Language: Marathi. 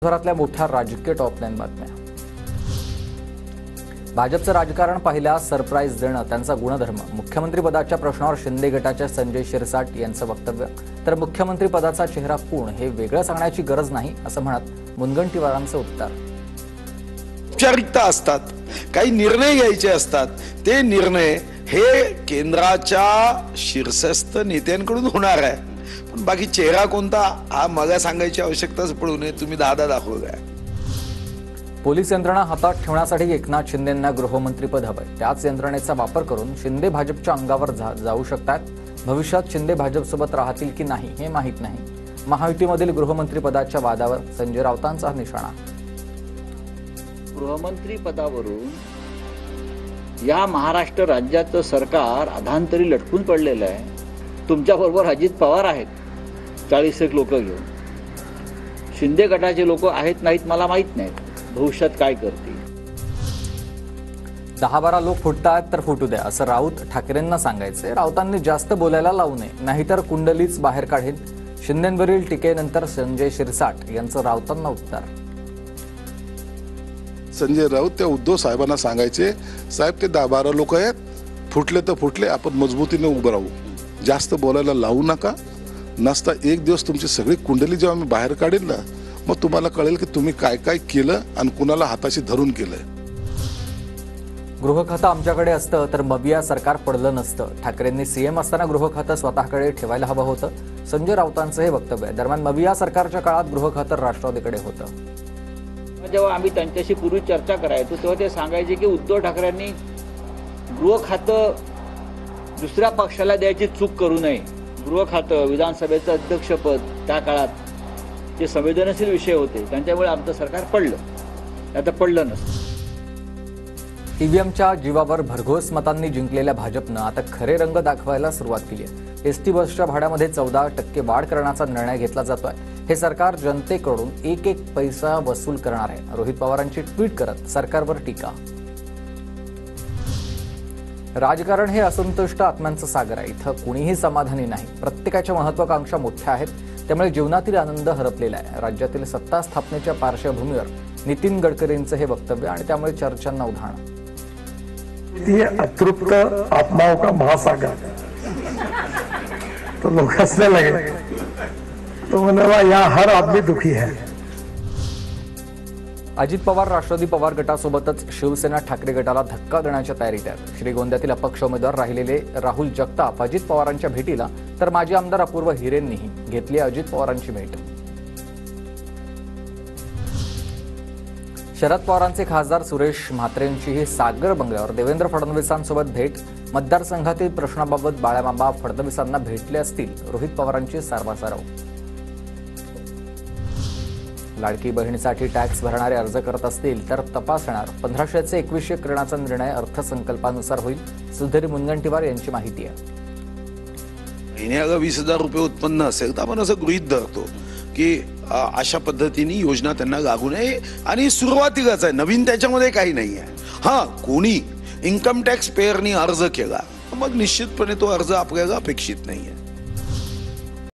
घरातल्या मोठ्या राजकीय टॉपलाईन बातम्या। भाजपचं राजकारण पाहिल्यास सरप्राईज देणं त्यांचा गुणधर्म। मुख्यमंत्री पदाच्या प्रश्नावर शिंदे गटाच्या संजय शिरसाट यांचं वक्तव्य। तर मुख्यमंत्री पदाचा चेहरा कोण हे वेगळं सांगण्याची गरज नाही असं म्हणत मुनगंटीवारांचं उत्तर। औपचारिकता असतात, काही निर्णय घ्यायचे असतात, ते निर्णय हे केंद्राच्या शीर्षस्थ नेत्यांकडून होणार आहे। पण बाकी चेहरा कोणता हा मला सांगायची आवश्यकताच पडू नये, तुम्ही दादा दाखवलाय। पोलीस यंत्रणा हातात ठेवण्यासाठी एकनाथ शिंदेंना गृहमंत्रीपद हवंय। त्याच यंत्रणेचा वापर करून शिंदे भाजपच्या अंगावर जाऊ शकतात। भविष्यात शिंदे भाजपसोबत राहतील की नाही हे माहीत नाही। महायुतीमधील गृहमंत्रीपदाच्या वादावर संजय राऊतांचा निशाणा। गृहमंत्री पदावरून या महाराष्ट्र राज्याचं सरकार अधांतरी लटकून पडलेलं आहे। तुमच्याबरोबर अजित पवार आहेत, 40 लोक घेऊन। शिंदे गटाचे लोक आहेत नाहीत मला माहित नाही, भविष्यात काय करतील। 10-12 लोक फुटतात तर फुटू द्या असं राऊत ठाकरेंना सांगायचे। राऊतांनी जास्त बोलायला लावू नये, नाहीतर कुंडलीच बाहेर काढेल। शिंदेंवरील टीकेनंतर संजय शिरसाट यांचं राऊतांना उत्तर। संजय राऊत त्या उद्धव साहेबांना सांगायचे, साहेब ते 10-12 लोक आहेत, फुटले तर फुटले, आपण मजबूतीने उभं राहू, जास्त बोलायला लावू नका। नसता एक दिवस तुमची सगळी कुंडली जेव्हा मी बाहेर काढेल ना, मग तुम्हाला कळेल की तुम्ही काय काय केलं आणि कुणाला हाताशी धरून केलंय। गृह खातं आमच्याकडे असतं तर मविया सरकार पडलं नसतं। ठाकरेंनी सीएम असताना गृह खातं स्वतःकडे ठेवायला हवं होतं, संजय राऊतांचं हे वक्तव्य आहे। दरम्यान मविया सरकारच्या काळात गृह खातं राष्ट्रवादीकडे होतं। जेव्हा आम्ही त्यांच्याशी पूर्वी चर्चा करायचो तेव्हा ते सांगायचे की उद्धव ठाकरेंनी गृह खातं दुसऱ्या पक्षाला द्यायची चूक करू नये। गृह खातं, विधानसभेचं अध्यक्षपद त्या काळात जे संवेदनशील विषय होते, त्यांच्यामुळे आमचं सरकार पडलं। आता पडलं नसतं। ईव्हीएमच्या जीवावर भरघोस मतांनी जिंकलेल्या भाजपनं आता खरे रंग दाखवायला सुरुवात केली आहे। एसटी बसच्या भाड्यामध्ये 14% वाढ करण्याचा निर्णय घेतला जातोय। हे सरकार जनतेकडून एक पैसा वसूल करणार आहे। रोहित पवारांची ट्विट करत सरकारवर टीका। राजकारण हे असंतुष्ट आत्म्यांचं सागर आहे। इथं कुणीही समाधानी नाही। प्रत्येकाच्या महत्वाकांक्षा मोठ्या आहेत, त्यामुळे जीवनातील आनंद हरपलेला आहे। राज्यातील सत्ता स्थापनेच्या पार्श्वभूमीवर नितीन गडकरींचं हे वक्तव्य आणि त्यामुळे चर्चांना उधाण। ये अतृप्त आत्माओं का महासागर, तो लोग हंसने लगे, तो मैंने यहाँ हर आदमी दुखी है। अजित पवार राष्ट्रवादी पवार गटासोबतच शिवसेना ठाकरे गटाला धक्का देण्याच्या तयारीत आहेत। श्रीगोंद्यातील अपक्ष उमेदवार राहिलेले राहुल जगताप अजित पवारांच्या भेटीला, तर माजी आमदार अपूर्व हिरेंनीही घेतली अजित पवारांची भेट। शरद पवारांचे खासदार सुरेश म्हात्रेंचीही सागर बंगल्यावर देवेंद्र फडणवीसांसोबत भेट। मतदारसंघातील प्रश्नाबाबत बाळामामा फडणवीसांना भेटले असतील रोहित पवारांची सारवासारव। लाडकी बहिणीसाठी टॅक्स भरणारे अर्ज करत असतील तर तपासणार। 1500 चे 2100 करण्याचा निर्णय अर्थसंकल्पानुसार होईल, सुधीर मुनगंटीवार यांची माहिती आहे। महिन्याला 20,000 रुपये उत्पन्न असेल तर आपण असं गृहीत धरतो की अशा पद्धतीने योजना त्यांना लागू नये आणि सुरुवातीलाच आहे, नवीन त्याच्यामध्ये काही नाही आहे। हां, कोणी इन्कम टॅक्स पेअरनी अर्ज केला मग निश्चितपणे तो अर्ज आपल्याला अपेक्षित नाही आहे।